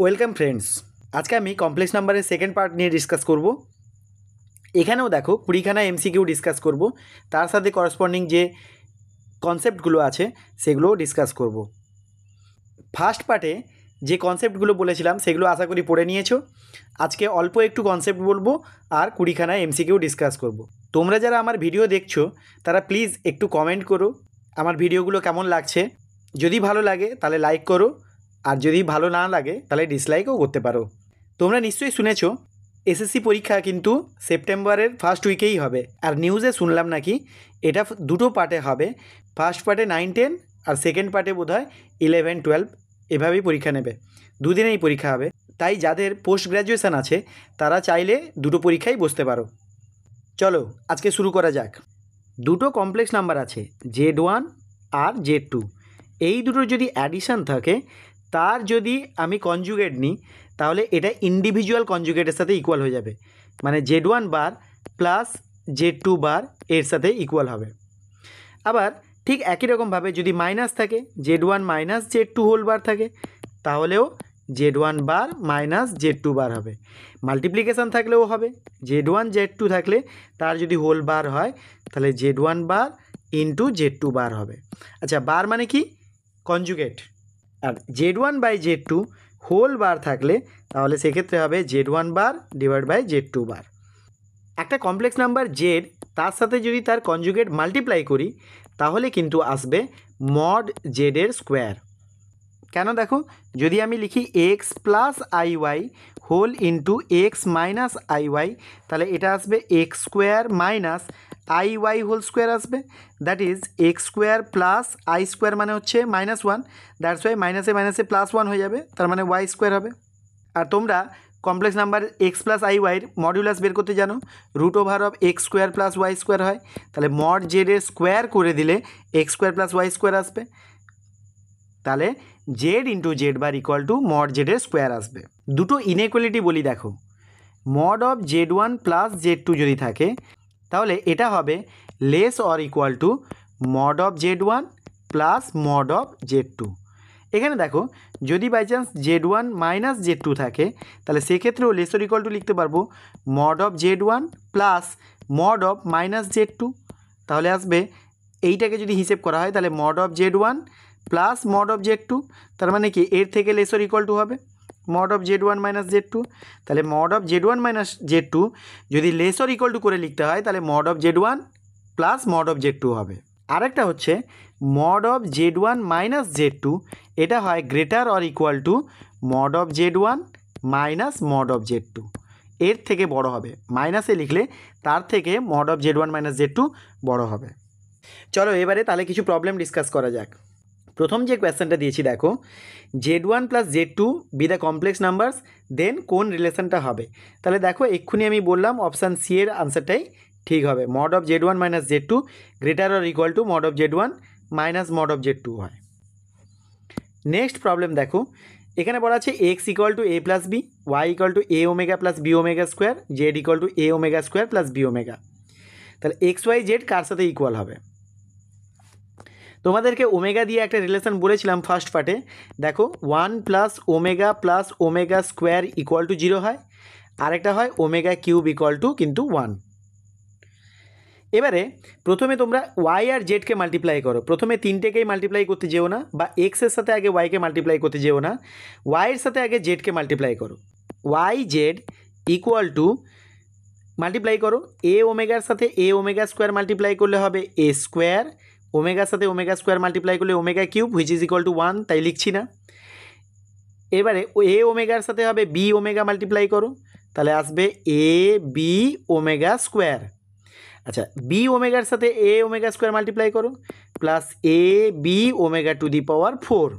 Welcome friends. আজকে আমি complex নাম্বারের সেকেন্ড পার্ট নিয়ে ডিসকাস করব। এখানেও দেখো 20খানা এমসিকিউ ডিসকাস করব, তার সাথে করসপন্ডিং যে কনসেপ্টগুলো আছে সেগুলোও ডিসকাস করব। ফার্স্ট পার্টে যে কনসেপ্টগুলো বলেছিলাম সেগুলো আশা করি পড়ে নিয়েছো। আজকে অল্প একটু কনসেপ্ট বলবো আর 20খানা এমসিকিউ ডিসকাস করব। তোমরা যারা আমার ভিডিও দেখছো তারা প্লিজ একটু কমেন্ট করো আমার ভিডিওগুলো কেমন লাগছে। যদি ভালো লাগে তাহলে লাইক করো, আর যদি ভালো না লাগে তাহলে ডিসলাইকও করতে পারো। তোমরা নিশ্চয়ই শুনেছো এসএসসি পরীক্ষা কিন্তু সেপ্টেম্বরের ফার্স্ট উইকেই হবে, আর নিউজে শুনলাম নাকি এটা দুটো পার্টে হবে। ফার্স্ট পার্টে 9-10 আর সেকেন্ড পার্টে বোধহয় 11-12 এভাবেই পরীক্ষা নেবে, দুদিনেই পরীক্ষা হবে। তাই যাদের পোস্ট গ্র্যাজুয়েশান আছে তারা চাইলে দুটো পরীক্ষাই বসতে পারো। চলো আজকে শুরু করা যাক। দুটো কমপ্লেক্স নাম্বার আছে Z1 আর Z2। এই দুটোর যদি অ্যাডিশান থাকে তার যদি আমি কনজুগেট নিই তাহলে এটা ইন্ডিভিজুয়াল কনজুগেটের সাথে ইকুয়াল হয়ে যাবে, মানে Z1 বার প্লাস Z2 বার এর সাথে ইকুয়াল হবে। আবার ঠিক একই রকমভাবে যদি মাইনাস থাকে Z1 মাইনাস Z2 হোল বার থাকে তাহলেও Z1 বার মাইনাস Z2 বার হবে। মাল্টিপ্লিকেশান থাকলেও হবে, Z1 Z2 থাকলে তার যদি হোল বার হয় তাহলে Z1 বার ইন্টু Z2 বার হবে। আচ্ছা, বার মানে কি? কনজুগেট। আর Z1 by Z2 whole bar থাকলে তাহলে সেক্ষেত্রে হবে Z1 bar divide by Z2 বার। একটা কমপ্লেক্স নাম্বার Z তার সাথে যদি তার কনজুগেট মাল্টিপ্লাই করি তাহলে কিন্তু আসবে মড Z এর স্কোয়ার। কেন দেখো, যদি আমি লিখি x plus IY whole into x minus IY তাহলে এটা আসবে x square minus IY whole square আসবে, that is x square plus i square মানে হচ্ছে -1, দ্যাটস ওয়াই মাইনাসে মাইনাসে +1 হয়ে যাবে, তার মানে ওয়াই স্কোয়ার হবে। আর তোমরা কমপ্লেক্স নাম্বার এক্স প্লাস IYর মডিউলাস বের করতে জানো, root over of x square plus y square হয়, তাহলে মড জেড এর স্কোয়ার করে দিলে x square plus y square আসবে, তাহলে z into z bar equal to mod জেডের স্কোয়ার আসবে। দুটো ইনইকুয়ালিটি বলি দেখো, mod of Z1 plus Z2 যদি থাকে তাহলে এটা হবে less or equal to mod of Z1 plus mod of Z2। এখানে দেখো যদি by chance Z1 minus Z2 থাকে তাহলে সেক্ষেত্রেও লেস অর ইকুয়াল টু লিখতে পারবো mod of Z1 plus mod of minus Z2। তাহলে আসবে এইটাকে যদি হিসেব করা হয় তাহলে mod of Z1 plus mod of Z2, তার মানে কি এর থেকে লেস অর ইকুয়াল টু হবে mod of Z1 minus Z2। তাহলে mod of Z1 minus Z2 যদি লেস অর ইকুয়াল টু করে লিখতে হয় তাহলে mod of Z1 plus mod of Z2 হবে। আরেকটা হচ্ছে mod of Z1 minus Z2, এটা হয় greater or equal to mod of Z1 minus mod of Z2, এর থেকে বড় হবে। মাইনাসে লিখলে তার থেকে mod of Z1 minus Z2 বড় হবে। চলো এবারে তাহলে কিছু প্রবলেম ডিসকাস করা যাক। প্রথম যে কোয়েশ্চেনটা দিয়েছি দেখো, Z1 plus Z2 be the complex numbers, then কোন রিলেশনটা হবে। তাহলে দেখো এক্ষুনি আমি বললাম অপশান সি এর আনসারটাই ঠিক হবে, mod of Z1 minus Z2 greater or equal to mod of Z1 minus mod of Z2 হয়। নেক্সট প্রবলেম দেখো, এখানে বলা আছে x equal to a plus b, y equal to a omega plus b omega square, z equal to a omega square plus b omega. তাহলে x y z কার সাথে equal হবে? তোমাদেরকে ওমেগা দিয়ে একটা রিলেশন বলেছিলাম ফার্স্ট পার্টে, দেখো 1 plus omega square equal to 0 হয়, আরেকটা হয় ওমেগা কিউব ইকুয়াল টু কিন্তু 1। এবারে প্রথমে তোমরা ওয়াই আর জেডকে মাল্টিপ্লাই করো, প্রথমে তিনটেকেই মাল্টিপ্লাই করতে যেও না, বা এক্সের সাথে আগে ওয়াইকে মাল্টিপ্লাই করতে যেও না, ওয়াইয়ের সাথে আগে জেডকে মাল্টিপ্লাই করো। Y z equal to multiply করো, এ ওমেগার সাথে এ ওমেগা স্কোয়ার মাল্টিপ্লাই করলে হবে এ স্কোয়ার, ওমেগার সাথে ওমেগা স্কোয়ার মাল্টিপ্লাই করলে omega cube which is equal to 1, তাই লিখছি না। এবারে এ ওমেগার সাথে হবে বি ওমেগা মাল্টিপ্লাই করো, তাহলে আসবে এ বি ওমেগা স্কোয়ার। আচ্ছা, বি ওমেগার সাথে এ ওমেগা স্কোয়ার মাল্টিপ্লাই করো plus a b omega to the power 4,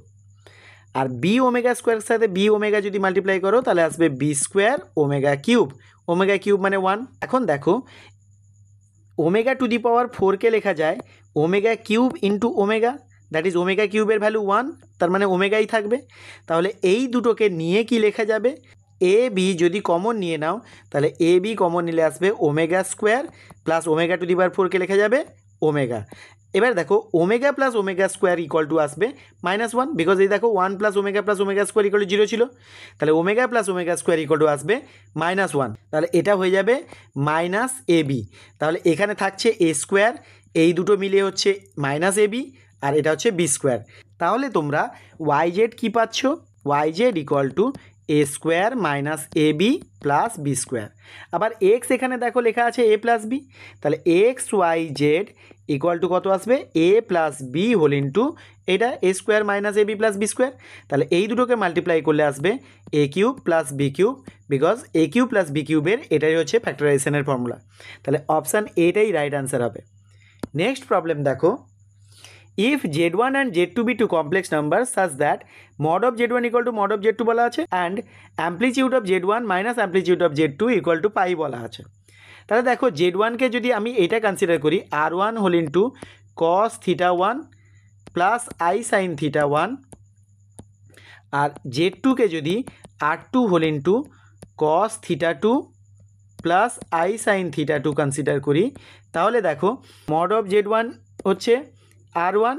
আর বি ওমেগা স্কোয়ারের সাথে বি ওমেগা যদি মাল্টিপ্লাই করো তাহলে আসবে বি স্কোয়ার ওমেগা কিউব মানে 1। এখন দেখো ওমেগা টু দি পাওয়ার 4কে লেখা যায় omega cube into omega, that is omega কিউবের ভ্যালু 1, তার মানে ওমেগাই থাকবে। তাহলে এই দুটোকে নিয়ে কি লেখা যাবে, এ বি যদি কমন নিয়ে নাও তাহলে এ বি কমন নিলে আসবে omega square plus omega to the power 4কে লেখা যাবে ওমেগা। এবার দেখো omega plus omega square equal to আসবে -1, বিকজ এই দেখো 1 plus omega square equal to 0 ছিল, তাহলে omega plus omega square equal to আসবে -1, তাহলে এটা হয়ে যাবে -ab। তাহলে এখানে থাকছে a স্কোয়ার, এই দুটো মিলিয়ে হচ্ছে -ab, আর এটা হচ্ছে b স্কোয়ার। তাহলে তোমরা yz কী পাচ্ছ? yz equal to a square minus ab plus b square. আবার x এখানে দেখো লেখা আছে a প্লাস b, তাহলে x y z equal to কত আসবে? a plus b whole into এটা a square minus ab plus b square. তাহলে এই দুটোকে মাল্টিপ্লাই করলে আসবে a cube plus b cube, because a cube plus b কিউবের এটাই হচ্ছে ফ্যাক্টরাইজেশনের ফর্মুলা। তাহলে অপশান এটাই রাইট আনসার হবে। নেক্সট প্রবলেম দেখো, if z1 and z2 be two complex numbers such that mod of z1 equal to mod of z2 বলা আছে and amplitude of z1 minus amplitude of z2 equal to পাই বলা আছে। তাহলে দেখো z1কে যদি আমি এটা কনসিডার করি r1 whole into cos θ1 plus i sin θ1, আর z2কে যদি r2 whole into cos θ2 plus i sin θ2 consider করি, তাহলে দেখো mod of z1 হচ্ছে r1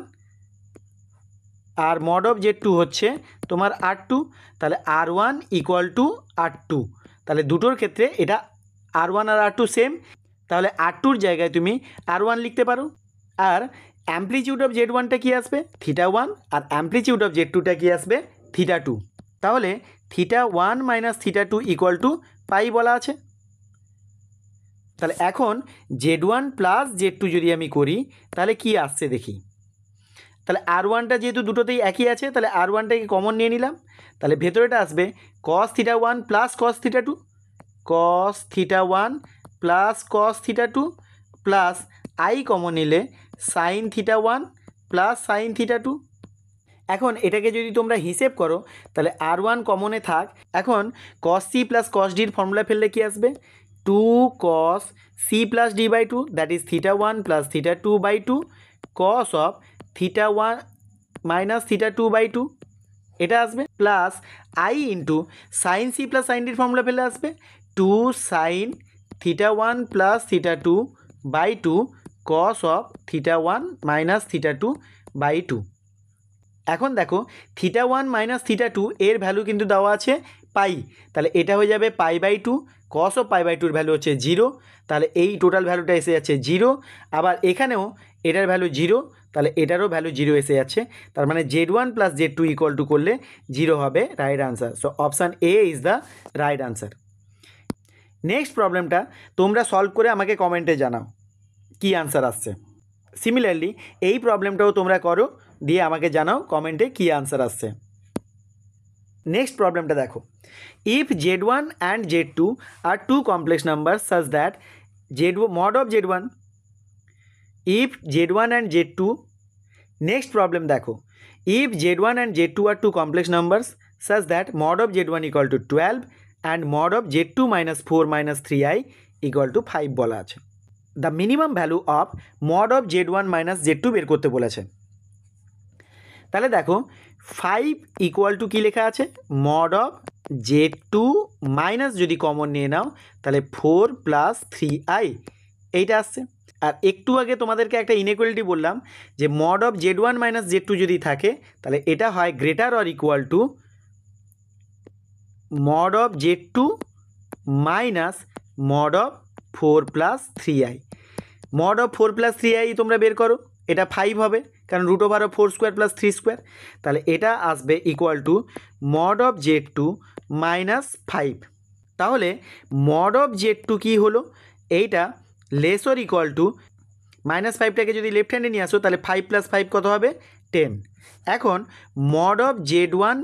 R mod of z2 হচ্ছে তোমার r2, তাহলে r1 ইকুয়াল টু r2, তাহলে দুটোর ক্ষেত্রে এটা r1 আর r2 সেম, তাহলে r2র জায়গায় তুমি r1 লিখতে পারো। আর অ্যাম্প্লিটিউড অফ z1টা কী আসবে? θ1, আর অ্যাম্প্লিটিউড অফ z2টা কী আসবে? θ2। তাহলে θ1 মাইনাস θ2 ইকুয়াল টু পাই বলা আছে। তাহলে এখন z1 প্লাস z2 যদি আমি করি তাহলে কি আসছে দেখি। তাহলে r1টা যেহেতু দুটোতেই একই আছে, তাহলে r1টাকে কমন নিয়ে নিলাম, তাহলে ভেতরেটা আসবে cos θ1 plus cos θ2, cos θ1 plus cos θ2 plus i common নিলে sin θ1 প্লাস sin θ2। এখন এটাকে যদি তোমরা হিসেব করো তাহলে r1 কমনে থাক, এখন cos c plus cos d এর ফর্মুলা ফেললে কি আসবে? 2 cos c plus d by 2, that is θ1 plus θ2 by 2 cos of θ1 minus θ2 by 2, এটা আসবে plus i into sine C plus sine ডির ফর্মুলা ফেলে আসবে 2 sine θ1 plus θ2 by 2 cos of θ1 minus θ2 by 2। এখন দেখো θ1 মাইনাস θ2 এর ভ্যালু কিন্তু দেওয়া আছে পাই, তাহলে এটা হয়ে যাবে pi by 2, cos of pi by 2 এর ভ্যালু হচ্ছে 0, তাহলে এই টোটাল ভ্যালুটা এসে যাচ্ছে 0। আবার এখানেও এটার ভ্যালু 0, তাহলে এটারও ভ্যালু 0 এসে যাচ্ছে, তার মানে z1 plus z2 equal two করলে 0 হবে right answer. So option a is the right answer. Next প্রবলেমটা তোমরা সলভ করে আমাকে কমেন্টে জানাও কি আনসার আসছে। সিমিলারলি এই প্রবলেমটাও তোমরা করো, দিয়ে আমাকে জানাও কমেন্টে কি আনসার আসছে। নেক্সট প্রবলেমটা দেখো, if z1 and z2 are two complex number such that mod of z1 if z1 and z2, next problem দেখো, if z1 and z2 are two complex numbers such that mod of z1 equal to 12 and mod of z2 minus 4 minus 3i equal to 5 বলা আছে। the minimum value of mod of z1 minus z2 বের করতে বলেছে। তাহলে দেখো 5 equal two কী লেখা আছে? mod of z2 minus যদি কমন নিয়ে নাও তাহলে 4 প্লাস 3i এইটা আসছে। আর একটু আগে তোমাদেরকে একটা ইনইকুয়ালিটি বললাম যে mod of z1 minus z2 যদি থাকে তাহলে এটা হয় greater or equal to mod of z2 minus mod of 4 plus 3i। mod of 4 plus 3i তোমরা বের করো, এটা 5 হবে কারণ root over of 4 square plus 3 square, তাহলে এটা আসবে equal to mod of z2 minus 5। তাহলে mod of z2 কী হলো? এইটা লেস অর ইকুয়াল টু -5টাকে যদি লেফট হ্যান্ডে নিয়ে আসো তাহলে 5 প্লাস 5 কত হবে? 10। এখন mod of z1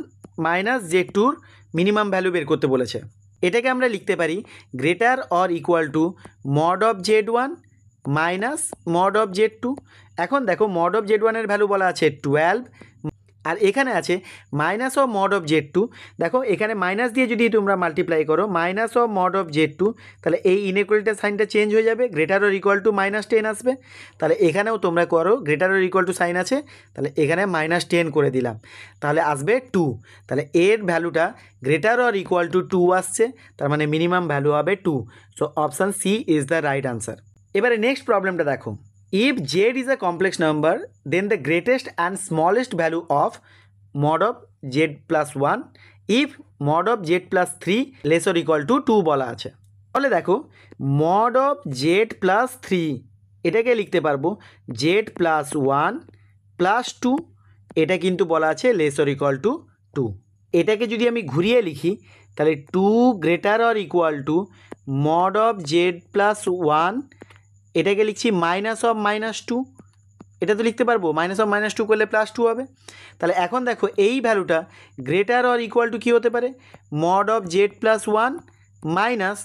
মাইনাস z2র মিনিমাম ভ্যালু বের করতে বলেছে, এটাকে আমরা লিখতে পারি greater or equal to mod of z1 minus mod of z2। এখন দেখো mod of z1 এর ভ্যালু বলা আছে 12, আর এখানে আছে minus of mod of z2, দেখো এখানে মাইনাস দিয়ে যদি তোমরা মাল্টিপ্লাই করো minus of mod of z2, তাহলে এই ইনইকুয়ালিটির সাইনটা চেঞ্জ হয়ে যাবে, গ্রেটার অর ইকুয়াল টু -10 আসবে। তাহলে এখানেও তোমরা করো greater or equal to sign আছে, তাহলে এখানে -10 করে দিলাম, তাহলে আসবে 2। তাহলে এর ভ্যালুটা গ্রেটার অর ইকুয়াল টু 2 আসছে, তার মানে মিনিমাম ভ্যালু হবে 2। So option C is the right answer. এবারে নেক্সট প্রবলেমটা দেখো, If z is a complex number, then the greatest and smallest value of mod of z plus 1 if mod of z plus 3 less or equal to 2 বলা আছে। তাহলে দেখো mod of z plus 3 এটাকে লিখতে পারবো z plus 1 plus 2, এটা কিন্তু বলা আছে less or equal to 2। এটাকে যদি আমি ঘুরিয়ে লিখি তাহলে 2 greater or equal to mod of z plus 1, এটাকে লিখছি মাইনাস অফ মাইনাস 2, এটা তো লিখতে পারবো মাইনাস অফ মাইনাস 2 করলে প্লাস 2 হবে। তাহলে এখন দেখো এই ভ্যালুটা গ্রেটার অর ইকুয়াল টু কী হতে পারে, mod of Z plus 1 minus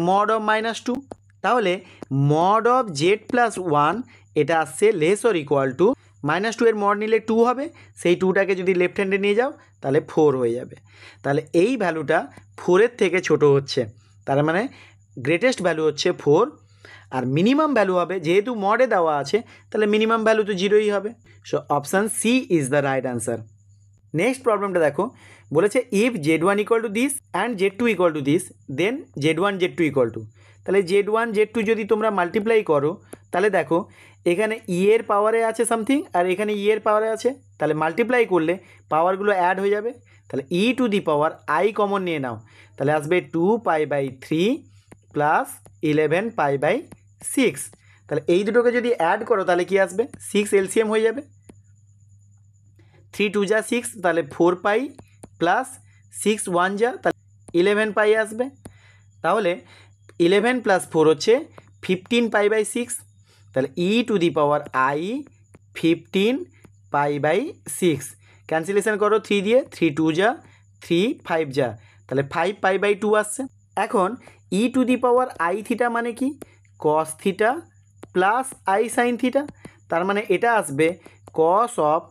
mod of minus 2। তাহলে মড অফ জেড প্লাস 1 এটা আসছে less or equal two minus 2 এর মড নিলে 2 হবে, সেই 2টাকে যদি লেফট হ্যান্ডে নিয়ে যাও তাহলে 4 হয়ে যাবে। তাহলে এই ভ্যালুটা 4-এর থেকে ছোট হচ্ছে, তার মানে গ্রেটেস্ট ভ্যালু হচ্ছে 4, আর মিনিমাম ভ্যালু হবে যেহেতু মডে দেওয়া আছে তাহলে মিনিমাম ভ্যালু তো 0ই হবে। So option C is the right answer. Next প্রবলেমটা দেখো, বলেছে if z1 equal to this and z2 equal to this then z1 z2 equal to. তাহলে z1 z2 যদি তোমরা মাল্টিপ্লাই করো তাহলে দেখো এখানে এর পাওয়ারে আছে সামথিং আর এখানে এর পাওয়ারে আছে, তাহলে মাল্টিপ্লাই করলে পাওয়ারগুলো অ্যাড হয়ে যাবে। তাহলে e to the power i common নিয়ে নাও, তাহলে আসবে 2π/3 প্লাস 11π/6। তাহলে এই দুটোকে যদি অ্যাড করো তাহলে কি আসবে, 6 এলসিএম হয়ে যাবে, 3 2 যা 6, তাহলে 4π প্লাস 6 1 যা, তাহলে 11π আসবে। তাহলে 11 প্লাস 4 হচ্ছে 15π/6, তাহলে e to the power i 15π/6। Cancellation করো 3 দিয়ে, 3 2 যা 3 5 যা, তাহলে 5π/2 আসছে। এখন e to the power i theta মানে কি, cos theta plus i sine theta, তার মানে এটা আসবে cos of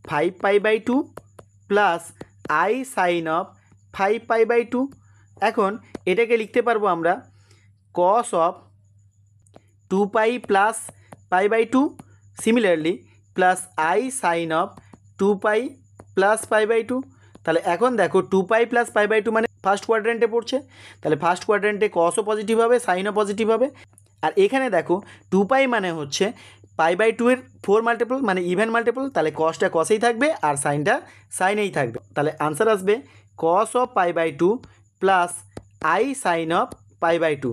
5π/2 plus i sine of 5π/2। এখন এটাকে লিখতে পারবো আমরা cos of 2π plus π/2 similarly plus i sine of 2π plus π/2। তাহলে এখন দেখো 2π প্লাস π/2 মানে ফার্স্ট কোয়াড্রেন্টে পড়ছে, তাহলে ফার্স্ট কোয়াড্রেন্টে কসও পজিটিভ হবে সাইনও পজিটিভ হবে। আর এখানে দেখো 2π মানে হচ্ছে π/2 এর 4 মাল্টিপল মানে ইভেন মাল্টিপল, তাহলে কসটা কসেই থাকবে আর সাইনটা সাইনেই থাকবে। তাহলে আনসার আসবে cos of π/2 plus i sine of π/2।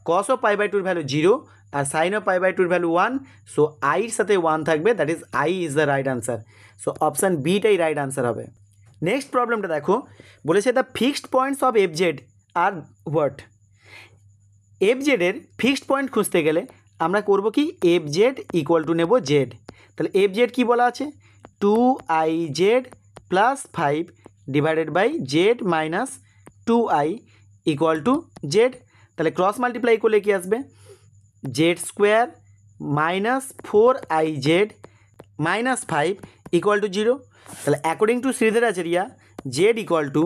Cos of π/2 value 0 আর সাইন অফ π/2 ভ্যালু 1, সো আইর সাথে 1 থাকবে, that is i is the right answer. So option বিটাই রাইট আনসার হবে। নেক্সট প্রবলেমটা দেখো, বলেছে the fixed points of f z are what. এফজেডের ফিক্সড পয়েন্ট খুঁজতে গেলে আমরা করব কি, এফজেড ইকুয়াল টু নেব জেড। তাহলে এফজেড কী বলা আছে, 2iz plus 5 divided by z minus 2i equal to z. তাহলে ক্রস মাল্টিপ্লাই করলে কি আসবে, z square minus 4iz minus 5 equal to 0। তাহলে according to Sridharacharya z equal to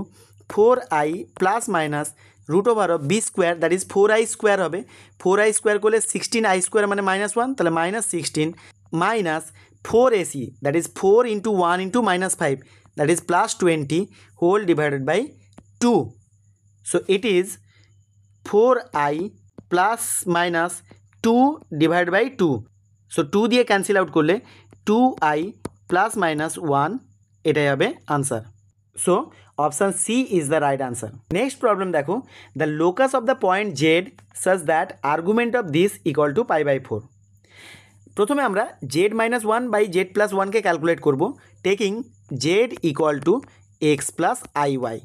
4i plus minus root over of b square, that is 4i square হবে, 4i square করলে 16i square মানে -1, তাহলে -16 minus 4ac, that is 4 × 1 × -5, that is +20 whole divided by 2। So it is 4i plus minus 2 divide by 2। So 2 দিয়ে cancel out করলে 2i plus minus 1, এটাই হবে answer. So option C is the right answer. Next problem দেখো, the locus of the point z such that argument of this equal to π/4। প্রথমে আমরা z minus 1/z plus 1কে calculate করব, taking z equal to x plus i y.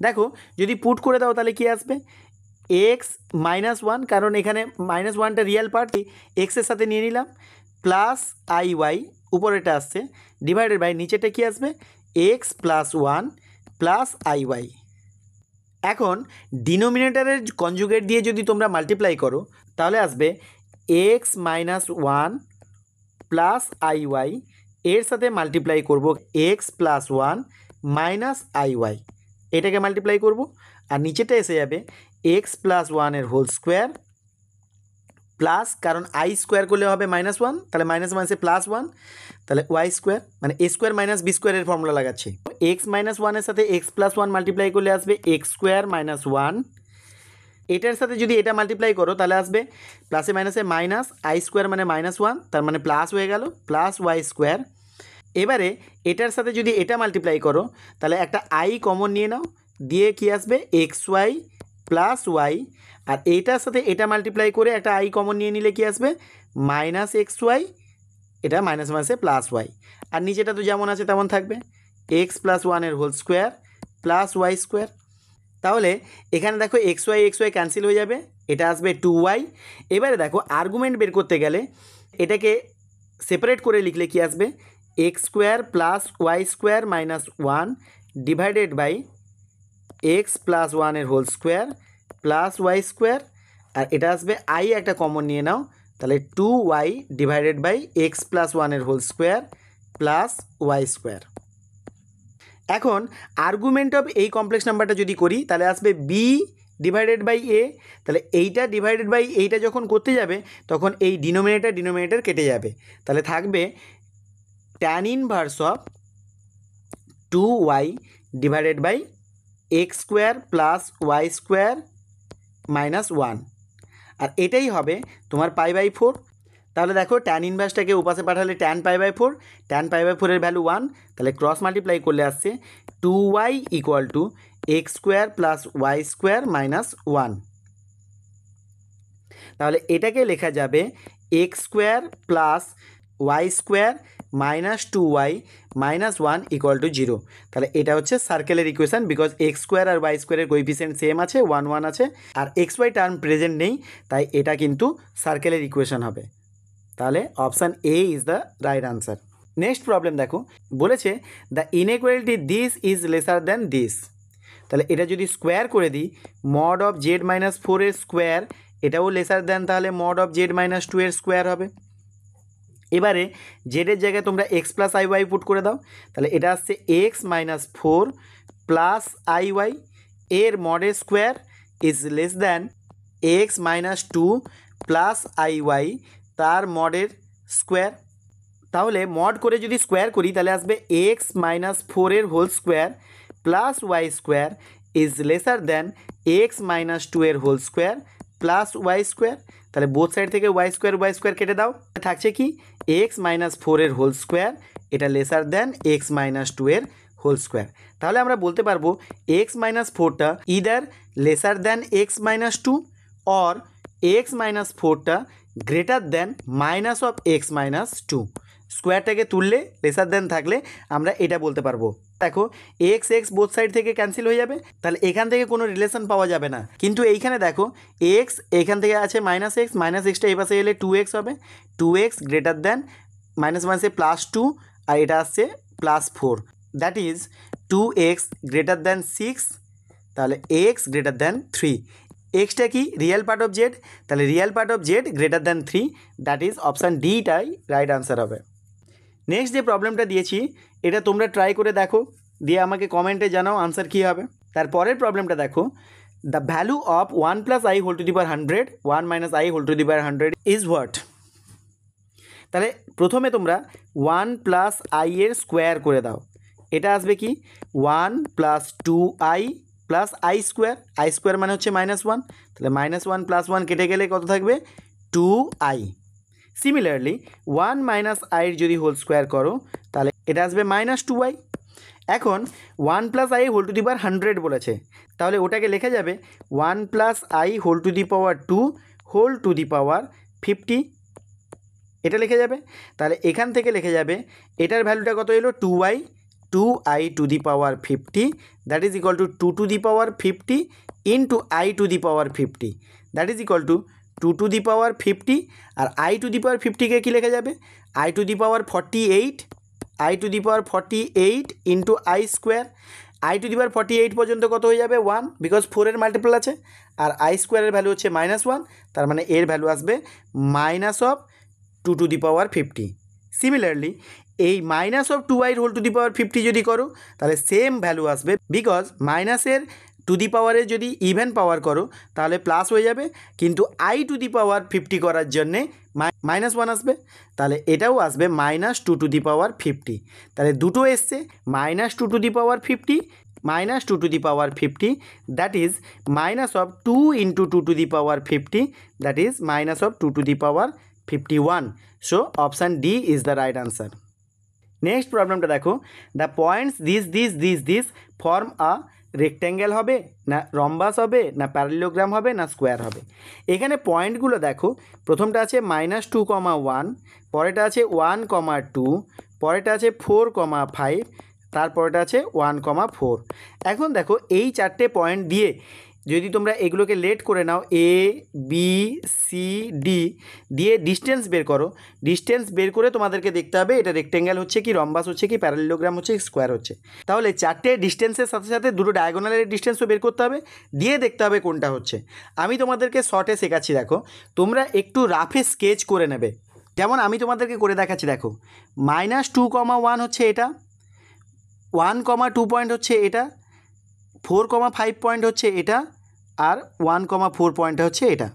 দেখো যদি put করে দাও তাহলে কি আসবে, এক্স মাইনাস 1, কারণ এখানে -1টা রিয়েল পার্ট, এক্সের সাথে নিয়ে নিলাম, প্লাস আইওয়াই উপরেটা আসছে, ডিভাইডেড বাই নিচেটা কি আসবে, এক্স প্লাস 1 প্লাস আইওয়াই। এখন ডিনোমিনেটারের কনজুগেট দিয়ে যদি তোমরা মাল্টিপ্লাই করো তাহলে আসবে এক্স মাইনাস 1 প্লাস আইওয়াই, এর সাথে মাল্টিপ্লাই করব এক্স প্লাস 1 মাইনাস আইওয়াই, এটাকে মাল্টিপ্লাই করব, আর নিচেটা এসে যাবে x plus 1 whole square plus, কারণ আই স্কোয়ার করলে হবে -1, তাহলে -1 সে +1, তাহলে ওয়াই স্কোয়ার মানে এ স্কোয়ার মাইনাস বি স্কোয়ারের ফর্মুলা লাগাচ্ছি। এক্স মাইনাস 1 এর সাথে এক্স প্লাস 1 মাল্টিপ্লাই করলে আসবে এক্স স্কোয়ার মাইনাস 1 এটার সাথে যদি এটা মাল্টিপ্লাই করো তাহলে আসবে প্লাসে মাইনাসে মাইনাস আই স্কোয়ার মানে -1, তার মানে প্লাস হয়ে গেল প্লাস ওয়াই স্কোয়ার। এবারে এটার সাথে যদি এটা মাল্টিপ্লাই করো তাহলে একটা আই কমন নিয়ে নাও, দিয়ে কি আসবে এক্স ওয়াই প্লাস ওয়াই, আর এইটার সাথে এটা মাল্টিপ্লাই করে একটা আই কমন নিয়ে নিলে কি আসবে মাইনাস এক্স ওয়াই, এটা মাইনাস মাইনাসে প্লাস ওয়াই, আর নিচেটা তো যেমন আছে তেমন থাকবে এক্স প্লাস ওয়ানের whole square plus y square. তাহলে এখানে দেখো এক্স ওয়াই ক্যান্সেল হয়ে যাবে, এটা আসবে 2y। এবারে দেখো আর্গুমেন্ট বের করতে গেলে এটাকে সেপারেট করে লিখলে কি আসবে x square plus y square minus 1 divided by x plus ওয়ানের whole square plus y square, আর এটা আসবে আই একটা কমন নিয়ে নাও, তাহলে 2y divided by x plus ওয়ানের whole square plus y square. এখন আর্গুমেন্ট অফ এই কমপ্লেক্স নাম্বারটা যদি করি তাহলে আসবে বি ডিভাইডেড বাই এ, তাহলে এইটা ডিভাইডেড বাই এইটা যখন করতে যাবে তখন এই ডিনোমিনেটর কেটে যাবে, তাহলে থাকবে tan inverse of 2y divided by x square plus y square minus 1, আর এটাই হবে তোমার π/4। তাহলে দেখো ট্যান ইনভার্সটাকে উপাসে পাঠালে ট্যান π/4, ট্যান π/4 এর ভ্যালু 1, তাহলে ক্রস মাল্টিপ্লাই করলে আসছে 2y equal to x square plus y square minus 1। তাহলে এটাকে লেখা যাবে x square plus y square minus 2y minus 1 equal to 0। তাহলে এটা হচ্ছে সার্কেলের ইকুয়েশান, বিকজ এক্স স্কোয়ার আর ওয়াই স্কোয়ারের কোএফিসিয়েন্ট সেম আছে, 1 1 আছে, আর এক্স ওয়াই টার্ম প্রেজেন্ট নেই, তাই এটা কিন্তু সার্কেলের ইকুয়েশান হবে। তাহলে option a is the right answer. Next problem দেখো, বলেছে the inequality this is lesser than this. তাহলে এটা যদি স্কোয়ার করে দিই মড অফ জেড মাইনাস 4 এর স্কোয়ার, এটাও লেসার দ্যান তাহলে মড অফ জেড মাইনাস 2 এর স্কোয়ার হবে। এবারে জেডের জায়গায় তোমরা x plus I Y put করে দাও, তাহলে এটা আসছে x minus 4 plus I y, এর মডের square is less than x minus 2 plus I y তার মডের স্কোয়ার। তাহলে মড করে যদি স্কোয়ার করি তাহলে আসবে এক্স মাইনাস 4 এর whole square plus y square is lesser than x minus 2 এর whole square plus y square. তাহলে বোথ সাইড থেকে ওয়াই স্কোয়ার কেটে দাও, থাকছে কি এক্স মাইনাস 4 এর হোল স্কোয়ার, এটা লেসার দ্যান এক্স মাইনাস 2 এর হোল স্কোয়ার। তাহলে আমরা বলতে পারবো এক্স মাইনাস 4টা either lesser than x minus 2 or x minus 4টা greater than minus of x minus 2। স্কোয়ারটাকে তুললে লেসার দ্যান থাকলে আমরা এটা বলতে পারবো। দেখো এক্স এক্স বোথ সাইড থেকে ক্যান্সেল হয়ে যাবে, তাহলে এখান থেকে কোনো রিলেশন পাওয়া যাবে না, কিন্তু এইখানে দেখো এক্স এখান থেকে আছে মাইনাস এক্সটা এই পাশে এলে 2x হবে, 2x গ্রেটার দ্যান মাইনাস মাইনাসে +2, আর এটা আসছে +4, that is 2x greater than 6, তাহলে x গ্রেটার দ্যান 3। এক্সটা কি রিয়েল পার্ট অফ জেড, তাহলে real part of z greater than 3, that is option ডিটাই রাইট আনসার হবে। নেক্সট যে প্রবলেমটা দিয়েছি এটা তোমরা ট্রাই করে দেখো, দিয়ে আমাকে কমেন্টে জানাও আনসার কী হবে। তারপরের প্রবলেমটা দেখো, the value of 1 plus i whole to the power 100 1 minus i whole to the power 100 is what. তাহলে প্রথমে তোমরা 1 প্লাস আই এর স্কোয়ার করে দাও, এটা আসবে কি 1 plus 2i plus i square মানে হচ্ছে -1, তাহলে -1 প্লাস 1 কেটে গেলে কত থাকবে 2i। সিমিলারলি 1 মাইনাস আই যদি হোল স্কোয়ার করো তাহলে এটা আসবে -2i। এখন 1 plus i whole to the power 100 বলেছে, তাহলে ওটাকে লেখা যাবে 1 plus i whole to the power 2 whole to the power 50, এটা লিখে যাবে। তাহলে এখান থেকে লিখে যাবে এটার ভ্যালুটা কত এলো 2i to the power 50, that is equal to 2 to the power 50 into i to the power 50, that is equal to 2 to the power 50, আর আই টু দি পাওয়ার 50কে কী লেখা যাবে i to the power 48 into i square. I to the power 48 পর্যন্ত কত হয়ে যাবে 1, because 4-এর multiple আছে, আর আই স্কোয়ারের ভ্যালু হচ্ছে -1, তার মানে এর ভ্যালু আসবে minus of 2 to the power 50। Similarly এই minus of 2i whole to the power 50 যদি করো তাহলে সেম ভ্যালু আসবে, বিকজ মাইনাসের টু দি পাওয়ারের যদি ইভেন পাওয়ার করো তাহলে প্লাস হয়ে যাবে, কিন্তু আই টু দি পাওয়ার 50 করার জন্যে -1 আসবে, তাহলে এটাও আসবে -2 টু দি পাওয়ার 50। তাহলে দুটো এসছে -2 to the power 50 minus 2 to the power 50, that is minus of 2 into 2 to the power 50, that is minus of 2 to the power 51. So option D is the right answer. Next প্রবলেমটা দেখো, the points this form a rectangle হবে না রম্বাস হবে না প্যারালিলোগ্রাম হবে না square হবে। এখানে পয়েন্টগুলো দেখো, প্রথমটা আছে -2,1, পরেটা আছে 1,2, পরেটা আছে 4,5, তারপরেটা আছে 1,4। এখন দেখো এই চারটে পয়েন্ট দিয়ে যদি তোমরা এগুলোকে লেট করে নাও, এ বি সি ডি দিয়ে ডিস্টেন্স বের করো, ডিস্টেন্স বের করে তোমাদেরকে দেখতে হবে এটা রেক্ট্যাঙ্গেল হচ্ছে কি, রম্বাস হচ্ছে কি, প্যারালিলোগ্রাম হচ্ছে কি, স্কোয়ার হচ্ছে। তাহলে চারটে ডিস্টেন্সের সাথে সাথে দুটো ডায়াগোনালের ডিস্টেন্সও বের করতে হবে, দিয়ে দেখতে হবে কোনটা হচ্ছে। আমি তোমাদেরকে শর্টে শেখাচ্ছি, দেখো তোমরা একটু রাফে স্কেচ করে নেবে। যেমন আমি তোমাদেরকে করে দেখাচ্ছি, দেখো -2,1 হচ্ছে এটা, 1,2 পয়েন্ট হচ্ছে এটা, 4,5 পয়েন্ট হচ্ছে এটা, আর 1,4 পয়েন্ট হচ্ছে এটা।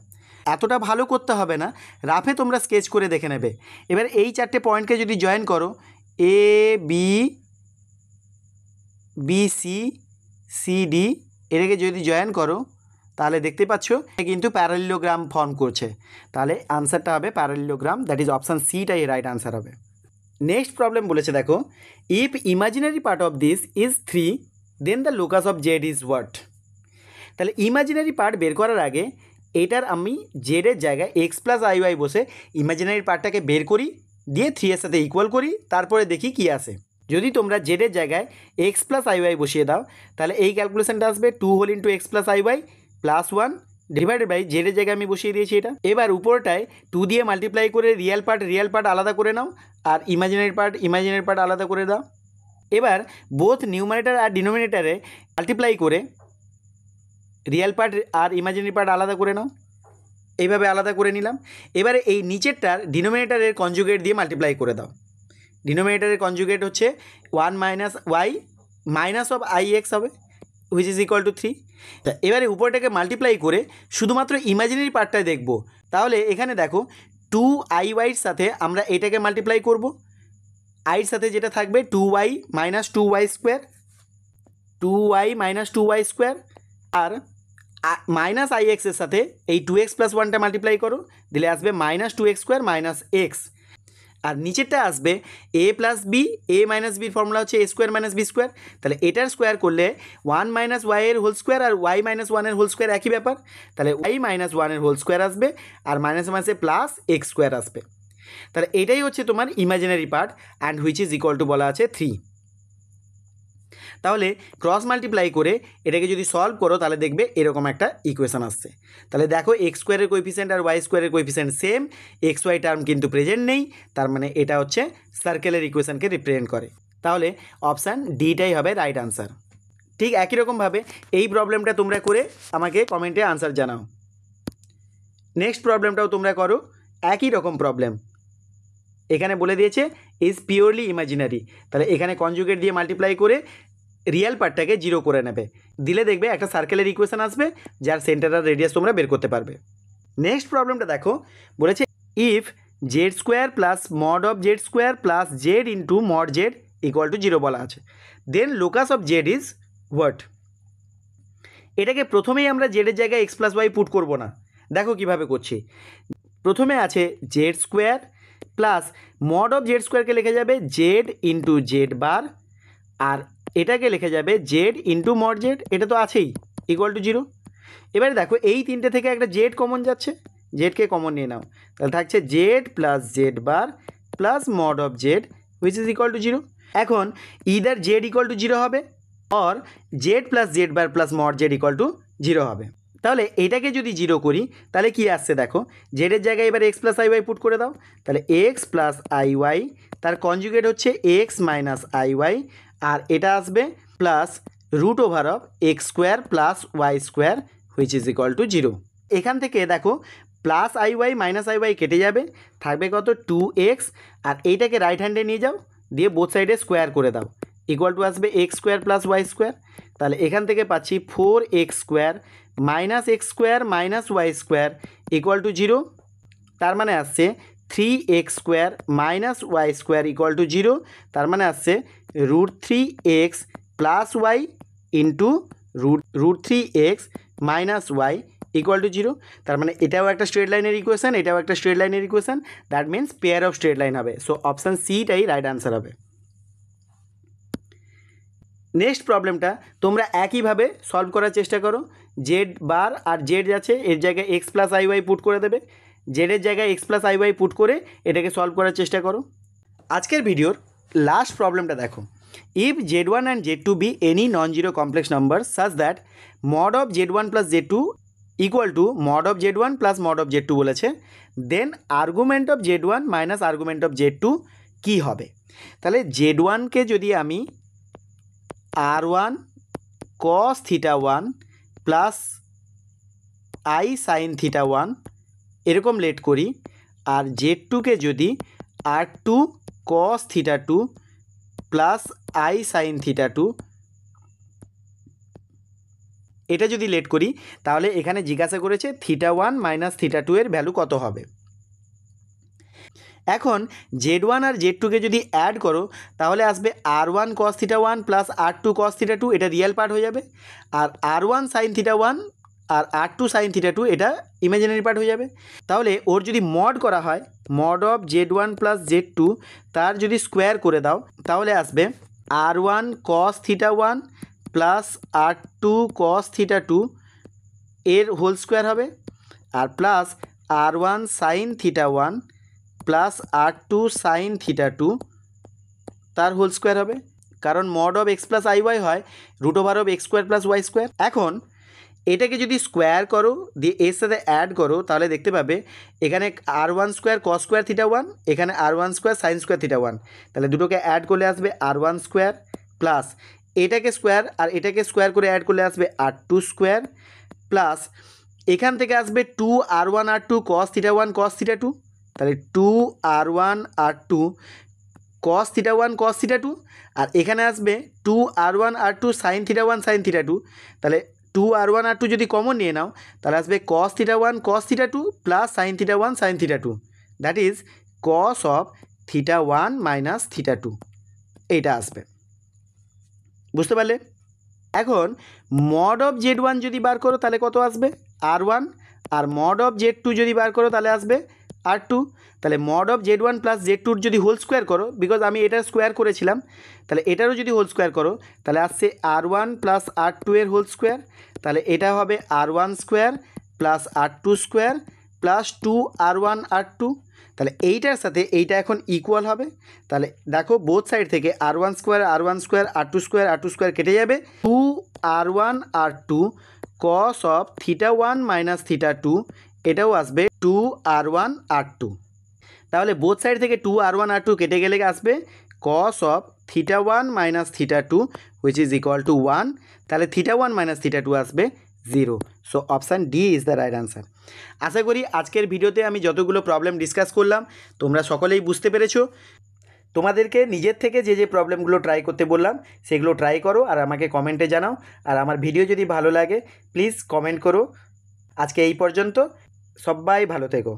এতটা ভালো করতে হবে না, রাফে তোমরা স্কেচ করে দেখে নেবে। এবার এই চারটে পয়েন্টকে যদি জয়েন করো, এ বি সি ডি এটাকে যদি জয়েন করো তাহলে দেখতে পাচ্ছ কিন্তু প্যারালিলোগ্রাম ফর্ম করছে। তাহলে আনসারটা হবে প্যারালিলোগ্রাম, দ্যাট ইজ অপশান সিটাই রাইট আনসার হবে। নেক্সট প্রবলেম বলেছে দেখো, if imaginary part of this is 3 then the locus of z is what. তাহলে ইমাজিনারি পার্ট বের করার আগে এটার আমি জেডের জায়গায় এক্স প্লাস আই ওয়াই বসে ইমাজিনারি পার্টটাকে বের করি, দিয়ে 3 এর সাথে ইকুয়াল করি, তারপরে দেখি কি আসে। যদি তোমরা জেডের জায়গায় এক্স প্লাস আই ওয়াই বসিয়ে দাও তাহলে এই ক্যালকুলেশনটা আসবে 2 whole into x plus I y plus 1 divided by জেডের জায়গায় আমি বসিয়ে দিয়েছি এটা। এবার উপরটায় 2 দিয়ে মাল্টিপ্লাই করে রিয়েল পার্ট আলাদা করে নাও, আর ইমাজিনারি পার্ট আলাদা করে দাও। এবার বোথ নিউমারেটর আর ডিনোমিনেটারে মাল্টিপ্লাই করে রিয়েল পার্ট আর ইমাজিনারি পার্ট আলাদা করে নাও, এইভাবে আলাদা করে নিলাম। এবারে এই নিচেরটার ডিনোমিনেটারের কনজুগেট দিয়ে মাল্টিপ্লাই করে দাও। ডিনোমিনেটারের কনজুগেট হচ্ছে 1 minus y minus of i x হবে, হুইচ ইজ ইকুয়াল টু 3। তা এবারে উপরটাকে মাল্টিপ্লাই করে শুধুমাত্র ইমাজিনারি পার্টটাই দেখব। তাহলে এখানে দেখো 2iy সাথে আমরা এটাকে মাল্টিপ্লাই করব, আইয়ের সাথে যেটা থাকবে 2y মাইনাস 2y স্কোয়ার, আর মাইনাস আই এক্সের সাথে এই 2x প্লাস 1টা মাল্টিপ্লাই করো, দিলে আসবে minus 2x square minus x. আর নিচেরটা আসবে a plus b, a minus বির ফর্মুলা হচ্ছে a square minus b square. তাহলে এটার স্কোয়ার করলে 1 মাইনাস ওয়াইয়ের হোল স্কোয়ার আর ওয়াই মাইনাস 1-এর হোল স্কোয়ার একই ব্যাপার। তাহলে ওয়াই মাইনাস 1-এর হোল স্কোয়ার আসবে, আর মাইনাসে প্লাস এক্স স্কোয়ার আসবে। তাহলে এটাই হচ্ছে তোমার imaginary part, and which is equal two বলা আছে 3। তাহলে ক্রস মাল্টিপ্লাই করে এটাকে যদি সলভ করো তাহলে দেখবে এরকম একটা ইকুয়েশন আসছে। তাহলে দেখো এক্স স্কোয়ারের কোএফিসিয়েন্ট আর ওয়াই স্কোয়ারের coefficient same, x y term কিন্তু প্রেজেন্ট নেই, তার মানে এটা হচ্ছে সার্কেলের ইকুয়েশনকে রিপ্রেজেন্ট করে। তাহলে অপশান ডিটাই হবে রাইট আনসার। ঠিক একই রকমভাবে এই প্রবলেমটা তোমরা করে আমাকে কমেন্টে আনসার জানাও। নেক্সট প্রবলেমটাও তোমরা করো, একই রকম প্রবলেম। এখানে বলে দিয়েছে ইজ পিওরলি ইমাজিনারি, তাহলে এখানে কনজুগেট দিয়ে মাল্টিপ্লাই করে রিয়েল পার্টটাকে 0 করে নেবে, দিলে দেখবে একটা সার্কেলের ইকুয়েশন আসবে যার সেন্টার আর রেডিয়াস তোমরা বের করতে পারবে। নেক্সট প্রবলেমটা দেখো, বলেছে if z square plus mod of z square plus z into mod z equal to 0 বলা আছে, then locus of z is what. এটাকে প্রথমেই আমরা জেডের জায়গায় এক্স প্লাস ওয়াই পুট করবো না, দেখো কিভাবে করছি। প্রথমে আছে z square plus mod of z স্কোয়ারকে লিখে যাবে জেড ইন্টু জেড বার, আর এটাকে লিখে যাবে জেড ইন্টু মড জেড, এটা তো আছেই, ইকুয়াল টু 0। এবারে দেখো এই তিনটে থেকে একটা জেড কমন যাচ্ছে, জেডকে কমন নিয়ে নাও, তাহলে থাকছে Z plus Z bar plus mod of Z which is equal to 0। এখন ইদার জেড ইকুয়াল টু 0 হবে or Z plus Z bar plus mod z equal to 0 হবে। তাহলে এটাকে যদি 0 করি তাহলে কি আসছে দেখো, জেডের জায়গায় এবার x plus I Y put করে দাও, তাহলে এক্স প্লাস আই ওয়াই তার কনজুগেট হচ্ছে এক্স মাইনাস আই ওয়াই, আর এটা আসবে plus root over of x square plus y square which is equal to 0। এখান থেকে দেখো plus I y minus i y কেটে যাবে, থাকবে কত 2x, আর এইটাকে রাইট হ্যান্ডে নিয়ে যাও, দিয়ে বোথ সাইডে স্কোয়ার করে দাও, ইকুয়াল টু আসবে x square plus y square. তাহলে এখান থেকে পাচ্ছি 4x square minus x square minus y square equal to 0, তার মানে আসছে 3x square minus y square equal to 0, তার মানে আসছে √3x plus y into root 3x minus y equal to 0। তার মানে এটাও একটা স্ট্রেট লাইনের ইকুয়েশান, এটাও একটা স্ট্রেট লাইনের equation, that means pair of straight line হবে। সো অপশান সিটাই রাইট আনসার হবে। নেক্সট প্রবলেমটা তোমরা একইভাবে সলভ করার চেষ্টা করো। জেড বার আর জেড আছে, এর জায়গায় x plus I Y put করে দেবে, জেডের জায়গায় x plus I Y put করে এটাকে সলভ করার চেষ্টা করো। আজকের ভিডিওর লাস্ট প্রবলেমটা দেখো। If z1 and z2 be any non-zero complex numbers such that mod of z1 plus z2 equal to mod of z1 plus mod of z2 বলেছে, then argument of z1 minus argument of z2 কী হবে? তাহলে z1কে যদি আমি r1 cos theta 1 plus i sin theta 1 এরকম let করি, আর z2কে যদি r2 cos theta 2 plus i sin theta 2 এটা যদি লেট করি, তাহলে এখানে জিজ্ঞাসা করেছে থিটা 1 মাইনাস থিটা 2 এর ভ্যালু কত হবে। এখন z1 আর z2কে যদি অ্যাড করো তাহলে আসবে r1 cos theta 1 plus r2 cos theta 2, এটা রিয়েল পার্ট হয়ে যাবে, আর r1 sin থিটা 1 আর r2 sin থিটা 2 এটা ইমাজিনারি পার্ট হয়ে যাবে। তাহলে ওর যদি মড করা হয়, mod of z1 plus z2 তার যদি স্কোয়ার করে দাও তাহলে আসবে r1 cos theta 1 plus r2 cos theta 2 এর হোল স্কোয়ার হবে, আর plus r1 sin theta 1 plus r2 sin theta 2 তার হোল স্কোয়ার হবে, কারণ mod of x plus I y হয় root over of x square plus y square. এখন এটাকে যদি স্কোয়ার করো দিয়ে এর সাথে অ্যাড করো তাহলে দেখতে পাবে এখানে r1 square cos square theta 1, এখানে r1 square sine square theta 1, তাহলে দুটোকে অ্যাড করলে আসবে r1 স্কোয়ার প্লাস এটাকে স্কোয়ার আর এটাকে স্কোয়ার করে অ্যাড করলে আসবে r2 স্কোয়ার প্লাস এখান থেকে আসবে 2r1 r2 cos theta 1 cos theta 2, তাহলে 2r1 r2 cos theta 1 cos theta 2, আর এখানে আসবে 2r1 r2 sin theta 1 sin theta 2, তাহলে 2r1 r2 যদি কমন নিয়ে নাও তাহলে আসবে cos theta 1 cos theta 2 plus sin theta 1 sin theta 2, that is cos of theta 1 minus theta 2, এইটা আসবে। বুঝতে পারলে? এখন মড অফ z1 যদি বার করো তাহলে কত আসবে r1, R mod of z2 যদি বার করো তাহলে আসবে r2, তাহলে mod of z1 plus z2 যদি হোল স্কোয়ার করো, বিকজ আমি এটার স্কোয়ার করেছিলাম, তাহলে এটারও যদি হোল স্কোয়ার করো তাহলে আসছে r1 প্লাস r2 এর হোল স্কোয়ার, তাহলে এটা হবে r1 square plus r2 square plus 2r1 r2, তাহলে এইটার সাথে এইটা এখন ইকুয়াল হবে। তাহলে দেখো বোথ সাইড থেকে r1 স্কোয়ার r2 স্কোয়ার কেটে যাবে, 2r1 r2 cos of theta 1 minus theta 2 এটাও আসবে 2r1 r2, তাহলে বোথ সাইড থেকে 2r1 r2 কেটে গেলে আসবে cos of theta 1 minus theta 2 which is equal to 1, তাহলে থিটা 1 মাইনাস থিটা 2 আসবে 0। So option D is the right answer. আশা করি আজকের ভিডিওতে আমি যতগুলো প্রবলেম ডিসকাস করলাম তোমরা সকলেই বুঝতে পেরেছো। তোমাদেরকে নিজের থেকে যে প্রবলেমগুলো ট্রাই করতে বললাম সেগুলো ট্রাই করো আর আমাকে কমেন্টে জানাও, আর আমার ভিডিও যদি ভালো লাগে প্লিজ কমেন্ট করো। আজকে এই পর্যন্ত, সবাই ভালো থেকো।